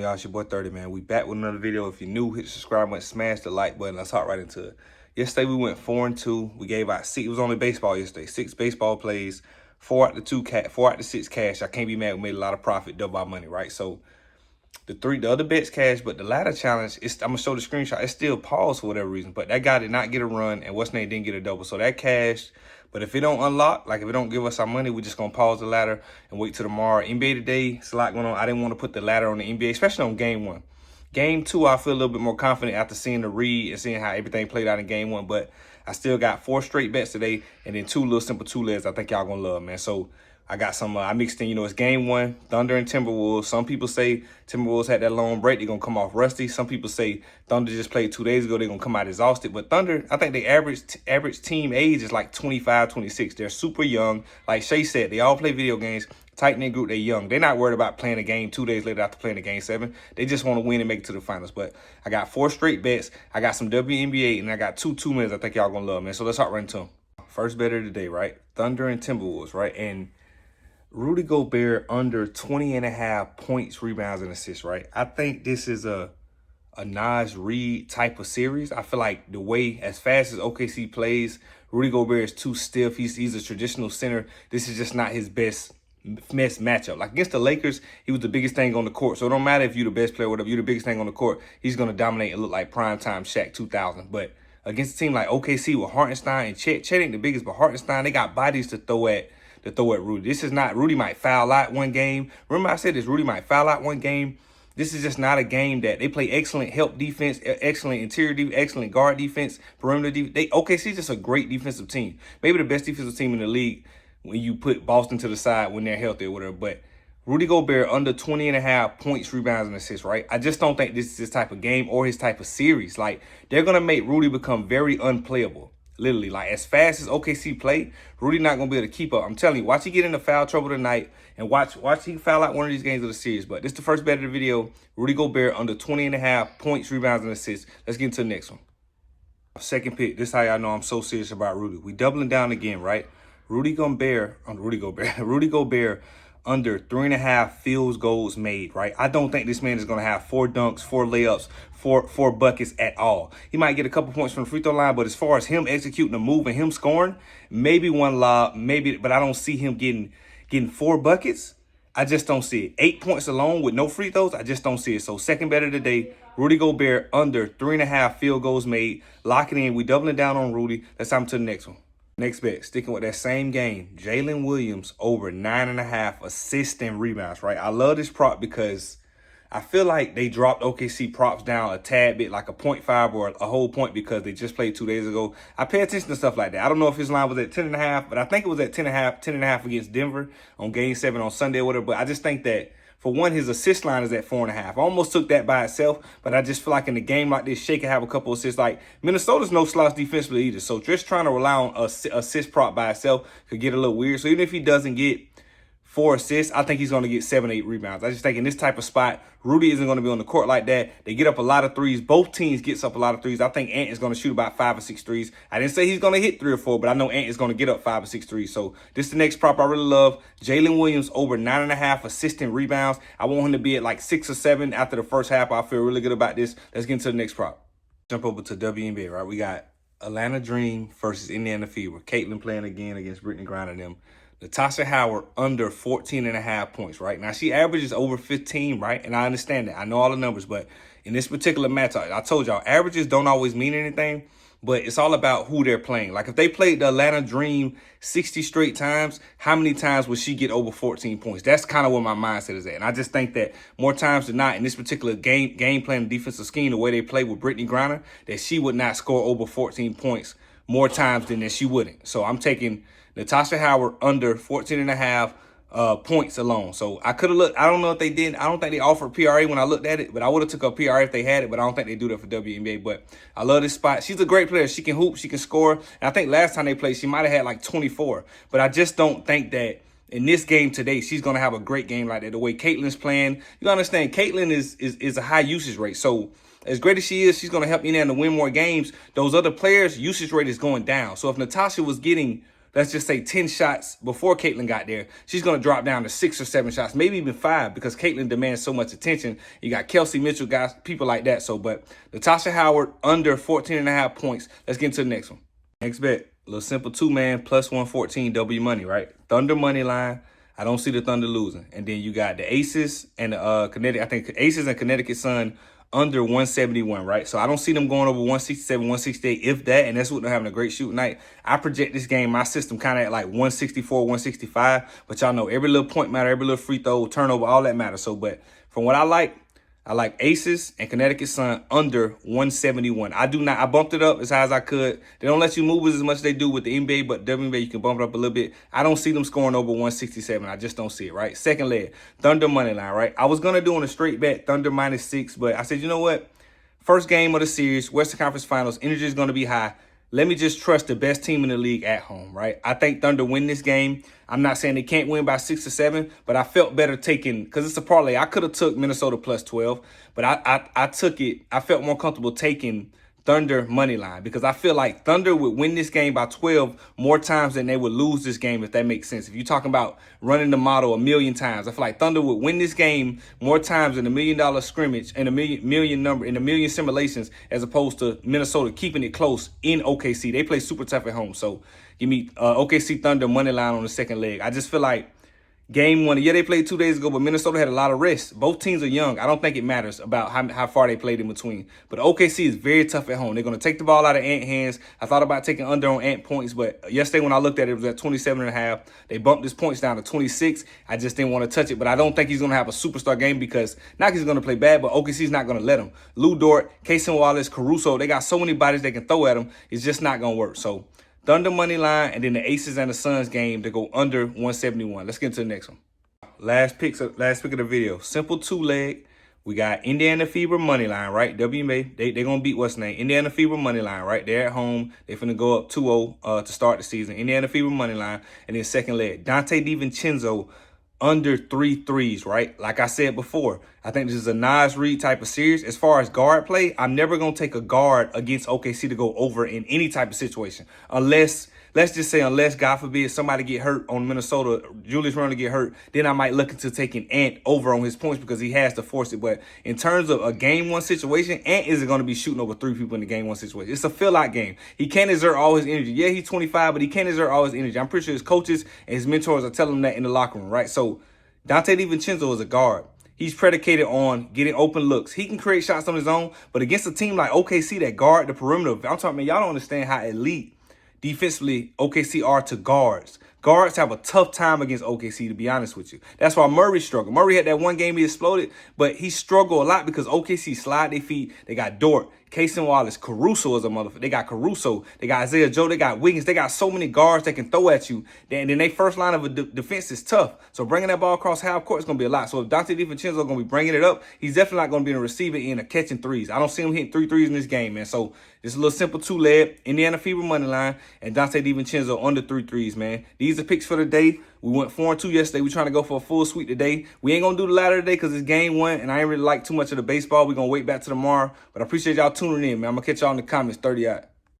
on, y'all? It's your boy 30, man. We back with another video. If you're new, hit the subscribe button, smash the like button. Let's hop right into it. Yesterday, we went 4-2. We gave out six. It was only baseball yesterday. 6 baseball plays, 4 out the 6 cash. I can't be mad. We made a lot of profit, double our money, right? So the other bets cash, but the ladder challenge, I'm going to show the screenshot. It's still paused for whatever reason, but that guy did not get a run, and what's name didn't get a double. So that cashed. But if it don't unlock, like if it don't give us our money, we're just going to pause the ladder and wait till tomorrow. NBA today, it's a lot going on. I didn't want to put the ladder on the NBA, especially on game 1. Game 2, I feel a little bit more confident after seeing the read and seeing how everything played out in game 1. But I still got 4 straight bets today and then 2 little simple 2-legs I think y'all going to love, man. So I got some, I mixed in, it's game 1, Thunder and Timberwolves. Some people say Timberwolves had that long break. They're going to come off rusty. Some people say Thunder just played 2 days ago. They're going to come out exhausted. But Thunder, I think the average team age is like 25, 26. They're super young. Like Shay said, they all play video games. Tight-knit group, they're young. They're not worried about playing a game 2 days later after playing a game 7. They just want to win and make it to the finals. But I got 4 straight bets. I got some WNBA, and I got 2 2-minutes I think y'all going to love, man. So let's hop right into them. First bet of the day, right? Thunder and Timberwolves, right? And Rudy Gobert under 20.5 points, rebounds, and assists, right? I think this is a Naj Reid type of series. I feel like the way, as fast as OKC plays, Rudy Gobert is too stiff. He's a traditional center. This is just not his best matchup. Like against the Lakers, he was the biggest thing on the court. So it don't matter if you're the best player or whatever, you're the biggest thing on the court. He's going to dominate and look like primetime Shaq 2000. But against a team like OKC with Hartenstein and Chet ain't the biggest, but Hartenstein, they got bodies to throw at Rudy. This is not, Rudy might foul out one game. Remember I said this, Rudy might foul out one game. This is just not a game that they play excellent help defense, excellent interior defense, excellent guard defense, perimeter defense. OKC's just a great defensive team. Maybe the best defensive team in the league when you put Boston to the side when they're healthy or whatever. But Rudy Gobert under 20.5 points, rebounds, and assists, right? I just don't think this is his type of game or his type of series. Like, they're going to make Rudy become very unplayable. Literally, like as fast as OKC play, Rudy not gonna be able to keep up. I'm telling you, watch he get into foul trouble tonight, and watch he foul out one of these games of the series. But this is the first bet of the video. Rudy Gobert under 20.5 points, rebounds, and assists. Let's get into the next one. Second pick. This is how y'all know I'm so serious about Rudy. We doubling down again, right? Rudy Gobert under 3.5 field goals made, right? I don't think this man is going to have 4 dunks, 4 layups, four buckets at all. He might get a couple points from the free throw line, but as far as him executing a move and him scoring, maybe 1 lob, maybe, but I don't see him getting 4 buckets. I just don't see it. 8 points alone with no free throws, I just don't see it. So second bet of the day, Rudy Gobert under 3.5 field goals made. Lock it in. We doubling down on Rudy. Let's hop to the next one. Next bet, sticking with that same game, Jalen Williams over 9.5 assists and rebounds, right? I love this prop because I feel like they dropped OKC props down a tad bit, like a 0.5 or a whole point because they just played 2 days ago. I pay attention to stuff like that. I don't know if his line was at 10.5, but I think it was at 10.5 against Denver on Game 7 on Sunday or whatever. But I just think that, for one, his assist line is at 4.5. I almost took that by itself, but I just feel like in a game like this, Shea can have a couple assists. Like, Minnesota's no slouch defensively either. So just trying to rely on a assist prop by itself could get a little weird. So even if he doesn't get 4 assists, I think he's going to get 7, 8 rebounds. I just think in this type of spot, Rudy isn't going to be on the court like that. They get up a lot of threes. Both teams gets up a lot of threes. I think Ant is going to shoot about 5 or 6 threes. I didn't say he's going to hit 3 or 4, but I know Ant is going to get up 5 or 6 threes. So this is the next prop I really love. Jalen Williams over 9.5 assists and rebounds. I want him to be at like 6 or 7 after the first half. I feel really good about this. Let's get into the next prop. Jump over to WNBA, right? We got Atlanta Dream versus Indiana Fever. Caitlin playing again against Brittany Griner and them. Natasha Howard under 14.5 points, right? Now, she averages over 15, right? And I understand that. I know all the numbers, but in this particular matchup, I told y'all, averages don't always mean anything, but it's all about who they're playing. Like, if they played the Atlanta Dream 60 straight times, how many times would she get over 14 points? That's kind of where my mindset is at. And I just think that more times than not, in this particular game plan defensive scheme, the way they play with Brittany Griner, that she would not score over 14 points more times than that she wouldn't. So I'm taking Natasha Howard under 14.5 points alone. So I could have looked. I don't know if they did. I don't think they offered PRA when I looked at it, but I would have took a PRA if they had it, but I don't think they do that for WNBA. But I love this spot. She's a great player. She can hoop. She can score. And I think last time they played, she might have had like 24. But I just don't think that in this game today, she's going to have a great game like that. The way Caitlin's playing, you understand, Caitlin is a high usage rate. So as great as she is, she's going to help Indiana win more games. Those other players' usage rate is going down. So if Natasha was getting let's just say 10 shots before Caitlin got there, she's going to drop down to 6 or 7 shots, maybe even 5, because Caitlin demands so much attention. You got Kelsey Mitchell, guys, people like that. So, but Natasha Howard under 14.5 points. Let's get into the next one. Next bet, a little simple 2-man plus 114 W money, right? Thunder money line. I don't see the Thunder losing. And then you got the Aces and the Connecticut, I think Aces and Connecticut Sun under 171, right? So I don't see them going over 167, 168, if that, and that's what they're having a great shooting night. I project this game, my system kind of at like 164, 165, but y'all know every little point matter, every little free throw, turnover, all that matters. So, but from what I like Aces and Connecticut Sun under 171. I bumped it up as high as I could. They don't let you move as much as they do with the NBA, but WNBA, you can bump it up a little bit. I don't see them scoring over 167. I just don't see it, right? Second leg, Thunder money line, right? I was going to do on a straight bet, Thunder -6, but I said, you know what? First game of the series, Western Conference Finals, energy is going to be high. Let me just trust the best team in the league at home, right? I think Thunder win this game. I'm not saying they can't win by 6 or 7, but I felt better taking, because it's a parlay. I could have took Minnesota plus 12, but I took it. I felt more comfortable taking Thunder money line, because I feel like Thunder would win this game by 12 more times than they would lose this game, if that makes sense. If you're talking about running the model a million times, I feel like Thunder would win this game more times in $1 million scrimmage and a million simulations, as opposed to Minnesota keeping it close in OKC. They play super tough at home. So give me OKC Thunder money line on the second leg. I just feel like Game 1, yeah, they played 2 days ago, but Minnesota had a lot of rest. Both teams are young. I don't think it matters about how far they played in between. But OKC is very tough at home. They're going to take the ball out of Ant hands. I thought about taking under on Ant points, but yesterday when I looked at it, it was at 27.5. They bumped his points down to 26. I just didn't want to touch it, but I don't think he's going to have a superstar game, because not because he's going to play bad, but OKC's not going to let him. Lou Dort, Casey Wallace, Caruso, they got so many bodies they can throw at him. It's just not going to work. So Thunder money line, and then the Aces and the Suns game to go under 171. Let's get into the next one. Last pick of the video. Simple 2-leg. We got Indiana Fever money line, right? WNBA, they going to beat what's name? Indiana Fever money line, right? They're at home. They're finna go up 2-0 to start the season. Indiana Fever money line. And then second leg, Dante DiVincenzo under 3 threes, right? Like I said before, I think this is a Nas Reed type of series. As far as guard play, I'm never going to take a guard against OKC to go over in any type of situation. Unless, let's just say, unless, God forbid, somebody get hurt on Minnesota, Julius Randle get hurt, then I might look into taking Ant over on his points, because he has to force it. But in terms of a Game 1 situation, Ant isn't going to be shooting over 3 people in the Game 1 situation. It's a fill-out game. He can't exert all his energy. Yeah, he's 25, but he can't exert all his energy. I'm pretty sure his coaches and his mentors are telling him that in the locker room, right? So Dante DiVincenzo is a guard. He's predicated on getting open looks. He can create shots on his own, but against a team like OKC that guard the perimeter, I'm talking, man, y'all don't understand how elite defensively OKC are to guards. Guards have a tough time against OKC, to be honest with you. That's why Murray struggled. Murray had that one game he exploded, but he struggled a lot because OKC slide their feet. They got Dort, Casey Wallace, Caruso is a motherfucker. They got Caruso, they got Isaiah Joe, they got Wiggins. They got so many guards that can throw at you. And then their first line of a defense is tough. So bringing that ball across half court is going to be a lot. So if Dante DiVincenzo is going to be bringing it up, he's definitely not going to be in the receiving end of catching threes. I don't see him hitting 3 threes in this game, man. So just a little simple 2-leg, Indiana Fever money line, and Dante DiVincenzo under 3 threes, man. These are picks for the day. We went 4-2 yesterday. We're trying to go for a full sweep today. We ain't going to do the ladder today because it's Game 1, and I ain't really like too much of the baseball. We're going to wait back to tomorrow. But I appreciate y'all tuning in, man. I'm going to catch y'all in the comments. 30 out.